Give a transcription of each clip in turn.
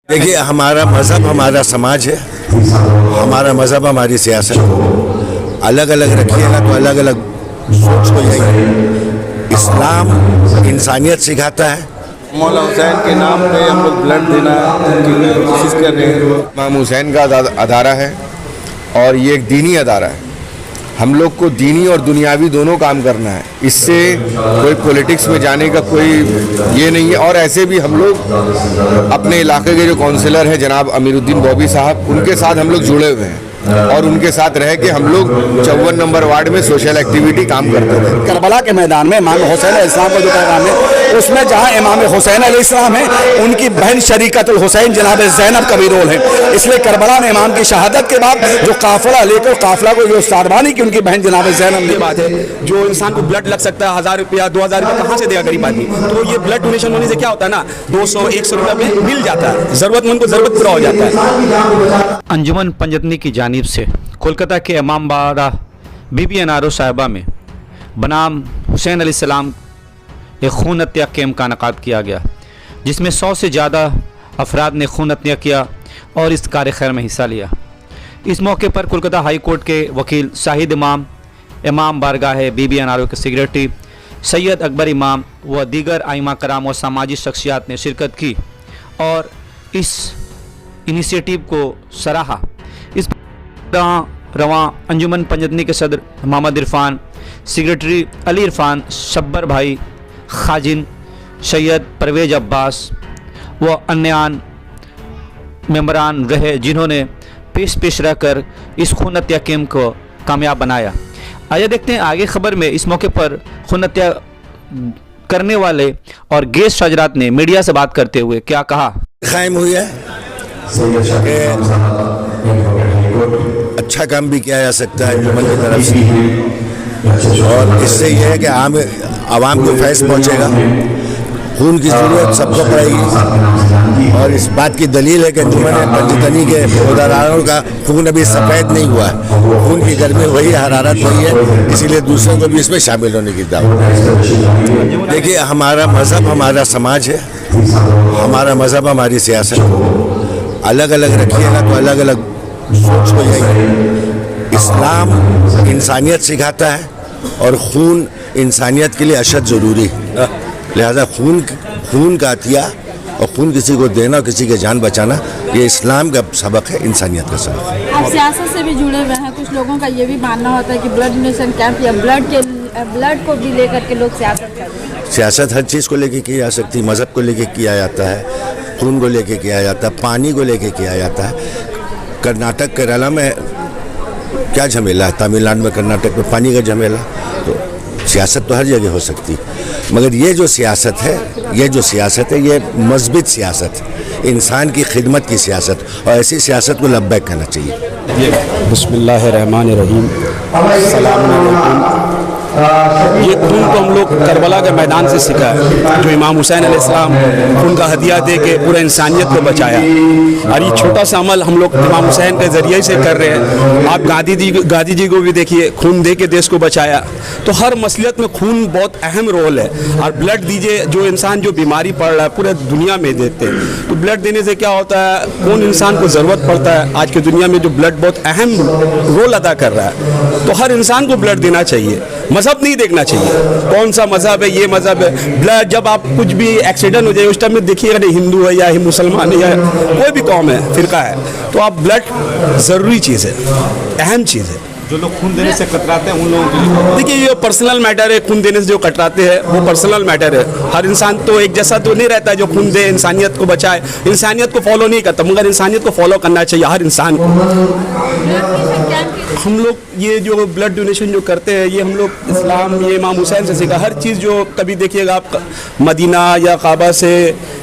देखिए, हमारा मज़हब हमारा समाज है, हमारा मज़हब हमारी सियासत। अलग अलग रखिए ना तो अलग अलग सोच हो जाएगी। इस्लाम इंसानियत सिखाता है। मौला हुसैन के नाम पे हम लोग ब्लड देना की कोशिश कर रहे हैं। इमाम हुसैन का अदारा है और ये एक दीनी अदारा है। हम लोग को दीनी और दुनियावी दोनों काम करना है। इससे कोई पॉलिटिक्स में जाने का कोई ये नहीं है। और ऐसे भी हम लोग अपने इलाके के जो काउंसिलर हैं जनाब अमीरुद्दीन बॉबी साहब, उनके साथ हम लोग जुड़े हुए हैं और उनके साथ रह के हम लोग 54 नंबर वार्ड में सोशल एक्टिविटी काम करते थे। करबला के मैदान में इमाम हुसैन अलैहिस्सलाम का जो पैगाम है, उसमें जहां इमाम हुसैन अलैहिस्सलाम है, उनकी बहन शरीकतुल हुसैन जनाब ज़ैनब का भी रोल है। इसलिए करबला में इमाम की शहादत के बाद जो काफिला लेकर काफिला को जो सारवानी की उनकी बहन जनाब ज़ैनब की बात है। जो इंसान को ब्लड लग सकता है 1000 रुपया 2000 रुपया कहाँ से देगा गरीब आदमी? तो ये ब्लड डोनेशन होने से क्या होता है ना, 200-100 रुपया में मिल जाता है, जरूरतमंद को जरूरत पूरा हो जाता है। अंजुमन पंजतनी की जानिब से कोलकाता के इमाम बाड़ा बीबी अनारो साहिबा में बनाम हुसैन अलैहिस्सलाम एक खून हत्या कैंप का इनेकाद किया गया, जिसमें 100 से ज़्यादा अफराद ने खून हत्या किया और इस कार्य खैर में हिस्सा लिया। इस मौके पर कोलकाता हाई कोर्ट के वकील शाहिद इमाम बारगाह बीबी अनारो के सेक्रेटरी सैयद अकबर इमाम व दीगर आइमा कराम और सामाजिक शख्सियात ने शिरकत की और इस इनिशिएटिव को सराहा। इस रवां अंजुमन पंजतनी के सदर मोहम्मद इरफान, सेक्रेटरी अली इरफान, शब्बर भाई खाजिन, सैयद परवेज अब्बास व अन्य मेंबरान रहे, जिन्होंने पेश रहकर इस खून हत्या कैंप को कामयाब बनाया। आइए देखते हैं आगे खबर में। इस मौके पर खून हत्या करने वाले और गेस्ट हजरात ने मीडिया से बात करते हुए क्या कहा। कायम हुई है अच्छा काम भी किया जा सकता है जुम्मन की तरफ से, और इससे यह है कि आवाम को फैज़ पहुँचेगा। खून की ज़रूरत सबको पड़ेगी और इस बात की दलील है कि जुम्मन पंजतनी के उदाहरणों का खून अभी सफ़ेद नहीं हुआ है। खून की गर्मी वही है, हरारत वही है, इसीलिए दूसरों को भी इसमें शामिल होने की दावत है। देखिए, हमारा मज़हब हमारा समाज है, हमारा मज़हब हमारी सियासत। अलग अलग रखिए ना तो अलग अलग सोच हो जाएगी। इस्लाम इंसानियत सिखाता है और खून इंसानियत के लिए अशद ज़रूरी है। लिहाजा खून का अतिया और खून किसी को देना और किसी की जान बचाना, ये इस्लाम का सबक है, इंसानियत का सबक है। आप सियासत से भी जुड़े हुए हैं, कुछ लोगों का ये भी मानना होता है कि ब्लड डोनेशन कैंप या ब्लड को भी लेकर के लोग सियासत कर रहे हैं। सियासत हर चीज़ को लेके की जा सकती है। मज़हब को लेके किया जाता है, खून को लेके किया जाता है, पानी को लेके किया जाता है। कर्नाटक केरला में क्या झमेला है, तमिलनाडु में कर्नाटक में पानी का झमेला। तो सियासत तो हर जगह हो सकती है, मगर ये जो सियासत है ये मज़बूत सियासत है, इंसान की खिदमत की सियासत, और ऐसी सियासत को लब्बैक कहना चाहिए। बिस्मिल्लाहिर्रहमानिर्रहीम, अस्सलाम वालेकुम। ये खून तो हम लोग करबला के मैदान से सीखा है, जो इमाम हुसैन अलैहिस्सलाम खून का हदिया दे के पूरा इंसानियत को बचाया। और ये छोटा सा अमल हम लोग इमाम हुसैन के ज़रिए से कर रहे हैं। आप गांधी जी को भी देखिए, खून दे के देश को बचाया। तो हर मसलियत में खून बहुत अहम रोल है। और ब्लड दीजिए, जो इंसान जो बीमारी पड़ रहा है पूरे दुनिया में देते हैं, तो ब्लड देने से क्या होता है, कौन इंसान को ज़रूरत पड़ता है। आज की दुनिया में जो ब्लड बहुत अहम रोल अदा कर रहा है, तो हर इंसान को ब्लड देना चाहिए। मज़हब नहीं देखना चाहिए कौन सा मज़हब है, ये मज़हब है। ब्लड जब आप कुछ भी एक्सीडेंट हो जाए उस टाइम में देखिएगा नहीं हिंदू है या मुसलमान है या कोई भी कौम है, फिरका है, तो आप ब्लड ज़रूरी चीज़ है, अहम चीज़ है। जो लोग खून देने से कतराते हैं उन लोगों के लिए देखिए, ये पर्सनल मैटर है। खून देने से जो कतराते हैं वो पर्सनल मैटर है। हर इंसान तो एक जैसा तो नहीं रहता है जो खून दे, इंसानियत को बचाए, इंसानियत को फॉलो नहीं करता, मगर इंसानियत को फॉलो करना चाहिए हर इंसान को। हम लोग ये जो ब्लड डोनेशन जो करते हैं, ये हम लोग इस्लाम, ये इमाम हुसैन से सीखा। हर चीज़ जो कभी देखिएगा आप मदीना या काबा से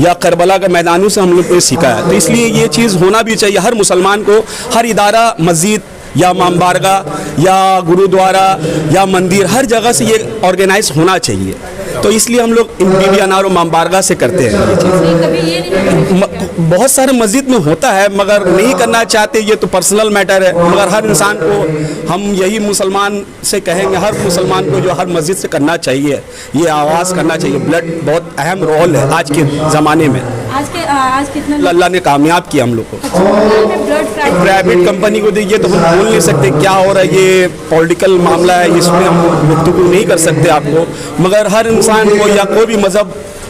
या करबला के मैदानों से हम लोग को सीखा है। तो इसलिए ये चीज़ होना भी चाहिए हर मुसलमान को। हर इदारा, मस्जिद या इमाम बारगाह या गुरुद्वारा या मंदिर, हर जगह से ये ऑर्गेनाइज होना चाहिए। तो इसलिए हम लोग इन बीबी अनारो इमाम बारगाह से करते हैं ये चीज़। बहुत सारे मस्जिद में होता है मगर नहीं करना चाहते, ये तो पर्सनल मैटर है। मगर हर इंसान को हम यही मुसलमान से कहेंगे, हर मुसलमान को जो हर मस्जिद से करना चाहिए, ये आवाज़ करना चाहिए। ब्लड बहुत अहम रोल है आज के ज़माने में। आज कितने लोग अल्लाह ने कामयाब किया हम लोग को। ब्लड क्राइसिस प्राइवेट कंपनी को देखिए तो हम बोल नहीं सकते क्या हो रहा है, ये पॉलिटिकल मामला है, इसमें हम गुफ्तगू नहीं कर सकते आपको, मगर हर इंसान को या कोई भी मज़हब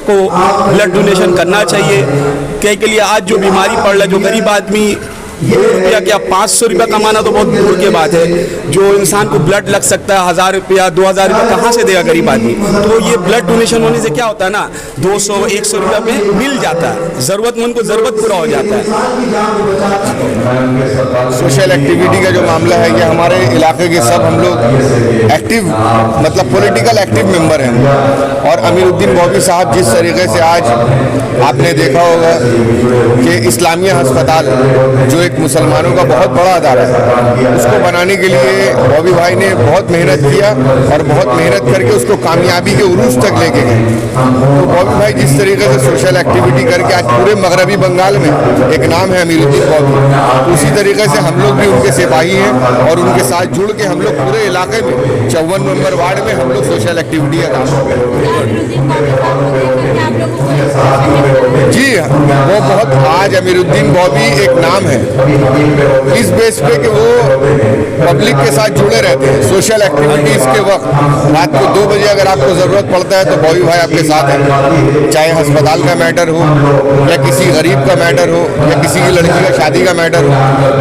को ब्लड डोनेशन करना चाहिए। क्या के लिए आज जो बीमारी पड़ रहा है, जो गरीब आदमी 2 रुपया क्या 500 रुपया कमाना तो बहुत दूर की बात है, जो इंसान को ब्लड लग सकता है 1000 रुपया 2000 रुपया कहाँ से देगा गरीब आदमी। तो ये ब्लड डोनेशन होने से क्या होता है ना, 200-100 रुपया में मिल जाता है, ज़रूरतमंद को ज़रूरत पूरा हो जाता है। सोशल एक्टिविटी का जो मामला है, ये हमारे इलाके के सब हम लोग एक्टिव, मतलब पॉलिटिकल एक्टिव मेंबर हैं। और अमीरुद्दीन बॉबी साहब जिस तरीके से आज आपने देखा होगा कि इस्लामिया अस्पताल जो एक मुसलमानों का बहुत बड़ा अदारा है, उसको बनाने के लिए बॉबी भाई ने बहुत मेहनत किया और बहुत मेहनत करके उसको कामयाबी के उरूज तक लेके गए। तो बॉबी भाई जिस तरीके से सोशल एक्टिविटी करके आज पूरे मगरबी बंगाल में एक नाम है अमीरुद्दीन बॉबी, तो उसी तरीके से हम लोग भी उनके सिपाही हैं और उनके साथ जुड़ के हम लोग पूरे इलाके में 54 नंबर वार्ड में हम लोग सोशल एक्टिविटी का काम कर रहे हैं। जी वो बहुत, आज अमीरुद्दीन बॉबी एक नाम है इस बेस पे कि वो पब्लिक के साथ जुड़े रहते हैं। सोशल एक्टिविटीज़ के वक्त रात को 2 बजे अगर आपको ज़रूरत पड़ता है तो बॉबी भाई आपके साथ है, चाहे अस्पताल का मैटर हो या किसी गरीब का मैटर हो या किसी की लड़की का शादी का मैटर हो,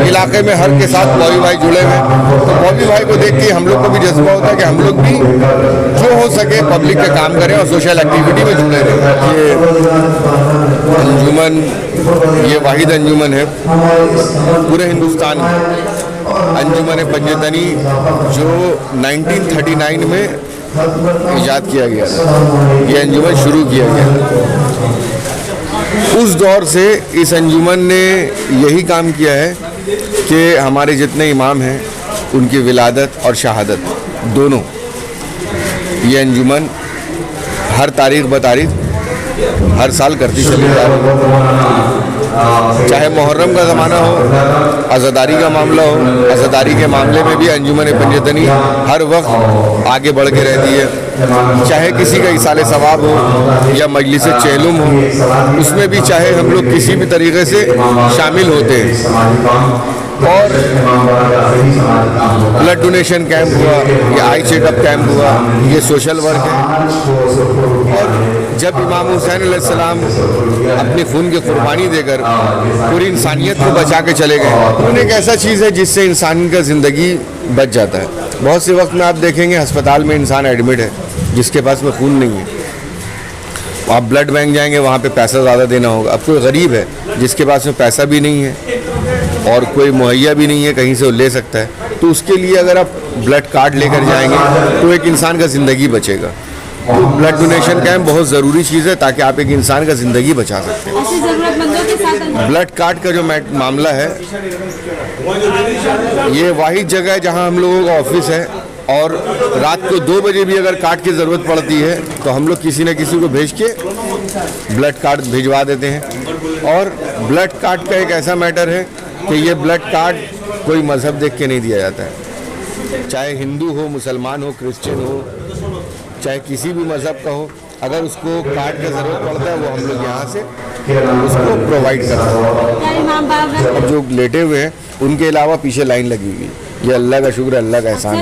इलाके में हर के साथ बॉबी भाई जुड़े हुए हैं। तो बॉबी भाई को देख के हम लोग को भी जज्बा होता है कि हम लोग भी जो हो सके पब्लिक का काम करें और सोशल एक्टिविटी में जुड़े रहें। ये अंजुमन, ये वाहिद अंजुमन है पूरे हिंदुस्तान में, अंजुमन पंजतनी, जो 1939 में इजाद किया गया था। ये अंजुमन शुरू किया गया, उस दौर से इस अंजुमन ने यही काम किया है कि हमारे जितने इमाम हैं उनकी विलादत और शहादत दोनों, ये अंजुमन हर तारीख ब तारीख हर साल करती चली जा रही है। चाहे मुहर्रम का ज़माना हो, अज़ादारी का मामला हो, अज़ादारी के मामले में भी अंजुमन पंजतनी हर वक्त आगे बढ़ के रहती है। चाहे किसी का इसाले सवाब हो या मजलिस चेलुम हो, उसमें भी चाहे हम लोग किसी भी तरीके से शामिल होते हैं। और ब्लड डोनेशन कैंप हुआ, ये आई चेकअप कैंप हुआ, ये सोशल वर्क है। और जब इमाम हुसैन अलैहिस्सलाम अपने खून की कुर्बानी देकर पूरी इंसानियत को बचा के चले गए, खून एक ऐसा चीज़ है जिससे इंसान का ज़िंदगी बच जाता है। बहुत से वक्त में आप देखेंगे अस्पताल में इंसान एडमिट है जिसके पास में खून नहीं है, आप ब्लड बैंक जाएंगे वहाँ पे पैसा ज़्यादा देना होगा। अब कोई गरीब है जिसके पास में पैसा भी नहीं है और कोई मुहैया भी नहीं है कहीं से वो ले सकता है, तो उसके लिए अगर आप ब्लड कार्ड लेकर जाएंगे तो एक इंसान का ज़िंदगी बचेगा। तो ब्लड डोनेशन कैंप बहुत ज़रूरी चीज़ है ताकि आप एक इंसान का ज़िंदगी बचा सकते हैं। ऐसे जरूरतमंदों के साथ ब्लड कार्ड का जो मामला है, ये वाहिद जगह है जहाँ हम लोगों का ऑफिस है और रात को 2 बजे भी अगर कार्ड की ज़रूरत पड़ती है तो हम लोग किसी न किसी को भेज के ब्लड कार्ड भिजवा देते हैं। और ब्लड कार्ड का एक ऐसा मैटर है कि ये ब्लड कार्ड कोई मज़हब देख के नहीं दिया जाता है, चाहे हिंदू हो, मुसलमान हो, क्रिश्चियन हो, चाहे किसी भी मज़हब का हो, अगर उसको कार्ड की ज़रूरत पड़ता है वो हम लोग यहाँ से उसको प्रोवाइड करते हैं। और जो लेटे हुए हैं उनके अलावा पीछे लाइन लगी हुई, ये अल्लाह का शुक्र, अल्लाह का एहसान है।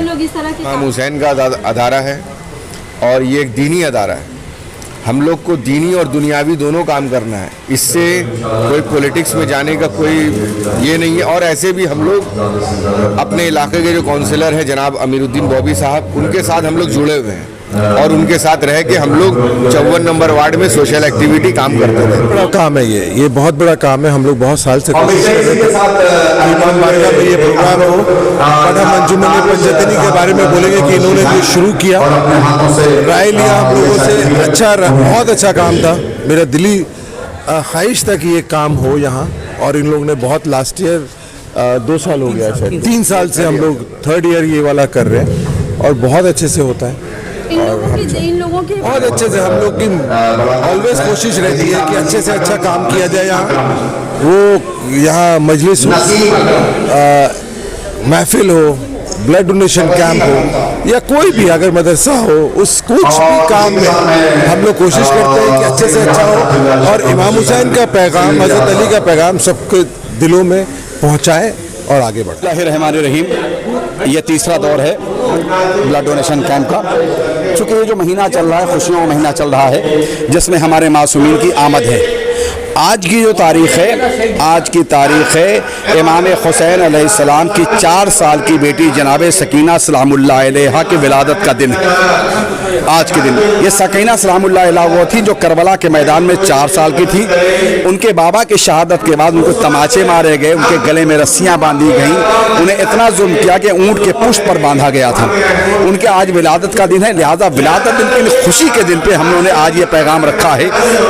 इमाम हुसैन का अदारा है और ये एक दीनी अदारा है। हम लोग को दीनी और दुनियावी दोनों काम करना है, इससे कोई पॉलिटिक्स में जाने का कोई ये नहीं है। और ऐसे भी हम लोग अपने इलाके के जो काउंसिलर हैं जनाब अमीरुद्दीन बॉबी साहब, उनके साथ हम लोग जुड़े हुए हैं और उनके साथ रह के हम लोग 54 नंबर वार्ड में सोशल एक्टिविटी काम करते थे। बड़ा काम है ये बहुत बड़ा काम है। हम लोग बहुत साल से कोशिश कर रहे थे कि इमाम बारगाह में ये प्रोग्राम हो, और हम अंजुमन पंजतनी के बारे में बोलेंगे कि इन्होंने जो शुरू किया, राय लिया हम लोगों से, अच्छा बहुत अच्छा काम था। मेरा दिली ख्वाहिश था कि ये काम हो यहाँ, और इन लोगों ने बहुत, लास्ट ईयर 2 साल हो गया, शायद 3 साल से हम लोग 3rd ईयर ये वाला कर रहे हैं और बहुत अच्छे से होता है। इन लोगों की बहुत अच्छे से हम लोग की ऑलवेज कोशिश रहती है कि अच्छे से अच्छा काम किया जाए यहाँ। वो यहाँ मजलिस हो, महफिल हो, ब्लड डोनेशन कैंप हो या कोई भी अगर मदरसा हो, उस कुछ भी काम में हम लोग कोशिश करते हैं कि अच्छे से अच्छा हो और इमाम हुसैन का पैगाम, हज़रत अली का पैगाम सबके दिलों में पहुंचाए और आगे बढ़े। बिस्मिल्लाहिर्रहमानिर्रहीम। ये तीसरा दौर है ब्लड डोनेशन कैंप का। चूँकि ये जो महीना चल रहा है, खुशियों का महीना चल रहा है, जिसमें हमारे मासूमीन की आमद है। आज की जो तारीख़ है, आज की तारीख़ है इमाम हुसैन अलैहिस्सलाम की 4 साल की बेटी जनाब सकीना सलामुल्लाह अलैहा की विलादत का दिन है। आज के दिन ये सकीना सलामुल्लाह अलैहा वो थी जो करबला के मैदान में 4 साल की थी। उनके बाबा की शहादत के बाद उनको तमाचे मारे गए, उनके गले में रस्सियाँ बांधी गईं, उन्हें इतना जुल्म किया कि ऊँट के पुष्प पर बांधा गया था। उनके आज विलादत का दिन है, लिहाजा विलादत दिन की खुशी के दिन पर हम लोगों ने आज ये पैगाम रखा है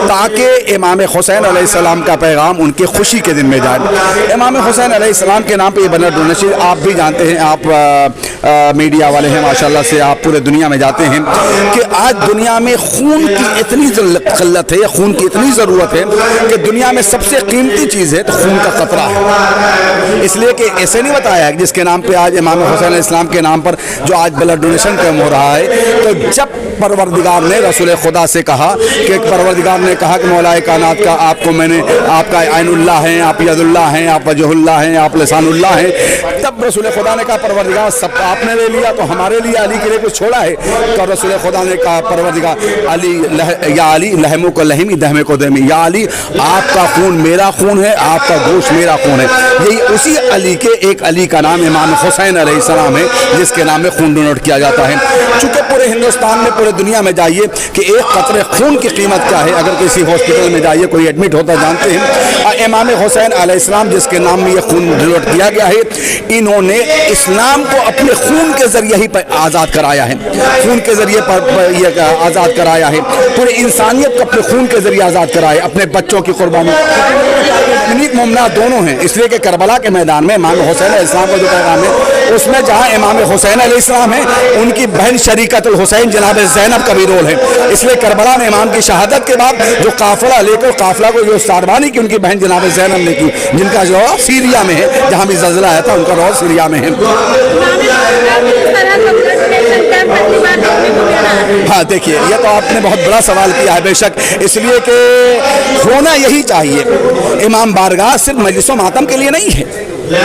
ताकि इमाम हुसैन अलैहिस्सलाम का पैगाम उनकी खुशी के दिन में जाए। इमाम हुसैन अलैहिस्सलाम के नाम पे ये ब्लड डोनेशन आप भी जानते हैं, आप मीडिया वाले हैं माशाल्लाह से, आप पूरे दुनिया में जाते हैं कि आज दुनिया में खून की इतनी किल्लत है या खून की इतनी ज़रूरत है कि दुनिया में सबसे कीमती चीज़ है तो खून का ख़तरा है। इसलिए कि ऐसे नहीं बताया है जिसके नाम पर आज इमाम हुसैन अलैहिस्सलाम के नाम पर जो आज ब्लड डोनेशन कैंप हो रहा है, तो जब परवरदिगार ने रसूल खुदा से कहा कि परवरदिगार ने कहा कि मौलाए कायनात का आपको मैंने, आपका आइनुल्लाह हैं, आप यदुल्लाह हैं, आप वजहुल्लाह हैं, आप लिसानुल्लाह हैं, तब रसूल खुदा ने कहा परवरदिगार सब आपने ले लिया तो हमारे लिए अली के लिए कुछ छोड़ा है? तो रसूल खुदा ने कहा परवरदिगार अली या अली लहमो को लहमी दहमे को दहमी, या अली आपका खून मेरा खून है, आपका गोश्त मेरा खून है। यही उसी अली के एक अली का नाम इमाम हुसैन अलैहिस्सलाम है जिसके नाम में खून डोनेट किया जाता है। चूँकि पूरे हिंदुस्तान में, पूरे दुनिया में जाइए कि एक कतरे खून की कीमत क्या है। अगर किसी हॉस्पिटल में जाइए, कोई एडमिट होता जानते हैं, इमाम हुसैन अलैहिस्सलाम जिसके नाम में ये खून डोनेट किया गया है, इन्होंने इस्लाम को अपने खून के जरिए ही आज़ाद कराया है, खून के जरिए ये आज़ाद कराया है, पूरी इंसानियत को अपने खून के जरिए आज़ाद कराया, अपने बच्चों की कुर्बानी मुमना दोनों हैं। इसलिए कि करबला के मैदान में इमाम हुसैन अलैहिस्सलाम का जो पैगाम है, उसमें जहाँ इमाम हुसैन अलैहिस्सलाम है, उनकी बहन शरीकतुल हुसैन जनाब ज़ैनब का भी रोल है। इसलिए करबला में इमाम की शहादत के बाद जो काफिला लेकर, काफिला को जो सारवानी की उनकी बहन जनाब ज़ैनब ने की, जिनका जो सीरिया में है, जहाँ भी ज़ल्ज़ला आया था, उनका रोल सीरिया में है। हाँ देखिए, ये तो आपने बहुत बड़ा सवाल किया है बेशक, इसलिए कि होना यही चाहिए। इमाम बारगाह सिर्फ मजलिसो मातम के लिए नहीं है,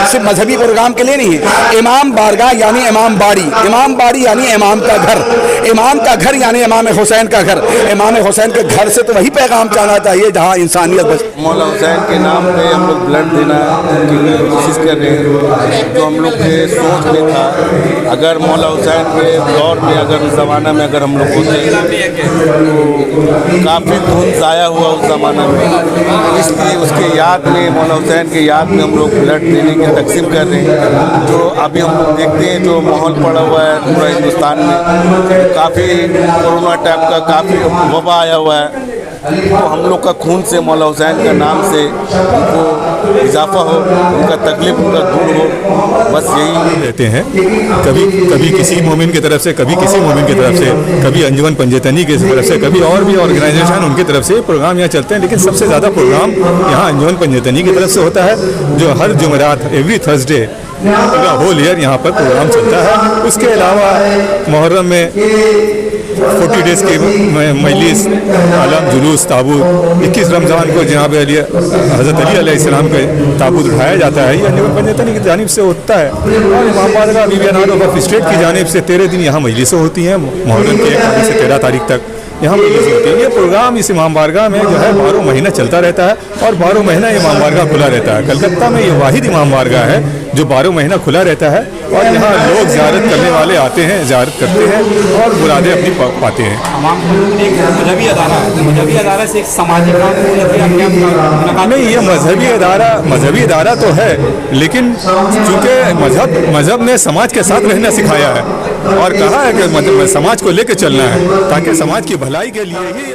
सिर्फ मजहबी प्रोग्राम के लिए नहीं है। इमाम बारगाह यानी इमाम बाड़ी, इमाम बाड़ी यानी इमाम का घर, इमाम का घर यानी इमाम हुसैन का घर। इमाम हुसैन के घर से तो वही पैगाम जाना चाहिए जहाँ इंसानियत बच। मौला हुसैन के नाम पे हम लोग ब्लड देना की कोशिश कर रहे हैं, जो हम लोग के सोच में था। अगर मौला हुसैन के दौर में, अगर उस ज़माना में अगर हम लोग होते तो काफ़ी खून ज़ाया हुआ उस ज़माना में, इसलिए उसके याद में, मौला हुसैन के याद में हम लोग ब्लड देने की तकसीम कर रहे हैं। जो अभी हम लोग देखते हैं जो माहौल पड़ा हुआ है पूरा हिंदुस्तान में, काफ़ी कोरोना टाइप का काफ़ी वबा आया हुआ है, तो हम लोग का खून से, मौला हुसैन का नाम से उनको इजाफा हो, उनका तकलीफ उनका दूर हो, बस यही रहते हैं। कभी किसी मोमिन की तरफ से, कभी किसी मोमिन की तरफ से, कभी अंजुमन पंजतनी की तरफ से, कभी और भी ऑर्गेनाइजेशन उनकी तरफ से प्रोग्राम यहाँ चलते हैं। लेकिन सबसे ज़्यादा प्रोग्राम यहाँ अंजुमन पंजतनी की तरफ से होता है, जो हर जुमेरात, एवरी थर्सडे होल ईयर यहाँ पर प्रोग्राम चलता है। उसके अलावा मुहर्रम में 40 डेज़ की मजलिस, आलम, जुलूस, ताबूत, 21 रमज़ान को जनाब हज़रत अली अलैहिस्सलाम के ताबूत उठाया जाता है। यह अंजुमन पंजतनी की जानिब से होता है। और इमाम बारगाह बीबी अनार ऑफ स्टेट की जानिब से 13 दिन यहाँ मजलिसें होती हैं, मुहर्रम के 1 तारीख से 13 तारीख तक यहाँ मजलिसें होती है। ये प्रोग्राम इस इमाम बारगाह में जो है 12 महीना चलता रहता है और 12 महीना इमाम बारगाह खुला रहता है। कलकत्ता में ये वाहिद इमाम बारगाह है जो 12 महीना खुला रहता है और यहाँ लोग ज़ियारत करने वाले आते हैं, ज़ियारत करते हैं और मुरादें अपनी पाते हैं। एक मजहबी अदारा है, मजहबी अदारा से एक सामाजिक काम नहीं, ये मजहबी अदारा तो है, लेकिन चूँकि मजहब ने समाज के साथ रहना सिखाया है और कहा है कि समाज को लेकर चलना है ताकि समाज की भलाई के लिए ही